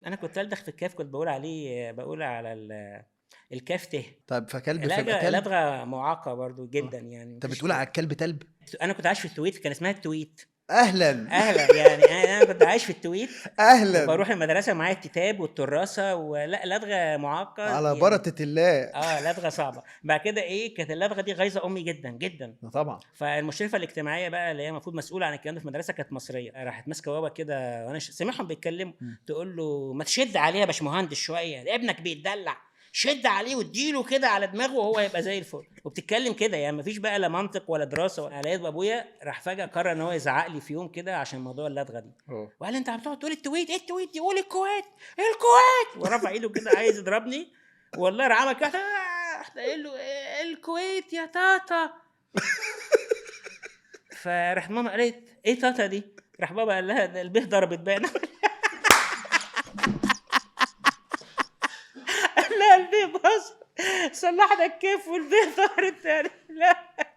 انا كنت الدغ في الكاف، كنت بقول عليه، بقول على الكاف ته. طب فكلب فيبقى لدغه كلب. لدغه معاقه برضو جدا يعني، انت مفيش بتقول على كده. الكلب تلب؟ انا كنت عايش في التويت، كان اسمها التويت. اهلا. اهلا يعني، انا كنت عايش في التويت اهلا. وبروح المدرسه معايا الكتاب والكراسه، ولا لدغه معقه على يعني. بركة الله. لدغه صعبه. بعد كده ايه، كانت اللدغه دي غايظه امي جدا جدا. طبعا. فالمشرفه الاجتماعيه بقى، اللي هي المفروض مسؤوله عن الكلام ده في المدرسه، كانت مصريه، راحت ماسكه بابا كده وانا سامعهم بيتكلموا، تقول له ما تشد عليه يا باشمهندس شويه، ابنك بيتدلع، شد عليه واديله كده على دماغه وهو هيبقى زي الفل. وبتتكلم كده يعني، مفيش بقى لا منطق ولا دراسه ولا لقيت. ابويا راح فجاه قرر ان هو يزعق لي في يوم كده عشان موضوع اللدغه دي. اه. وقال لي انت بتقعد تقول التويت، ايه التويت دي؟ قول الكويت، الكويت. ورفع ايده كده عايز يضربني. والله راح عمل كده، رحت قايل له إيه الكويت يا تاتا. فراح ماما قالت ايه تاتا دي؟ راح بابا قال لها ده البيه ضربت باين. قال لها البيه باظ، صلحنا الكيف والبيه ضهر التاني. لا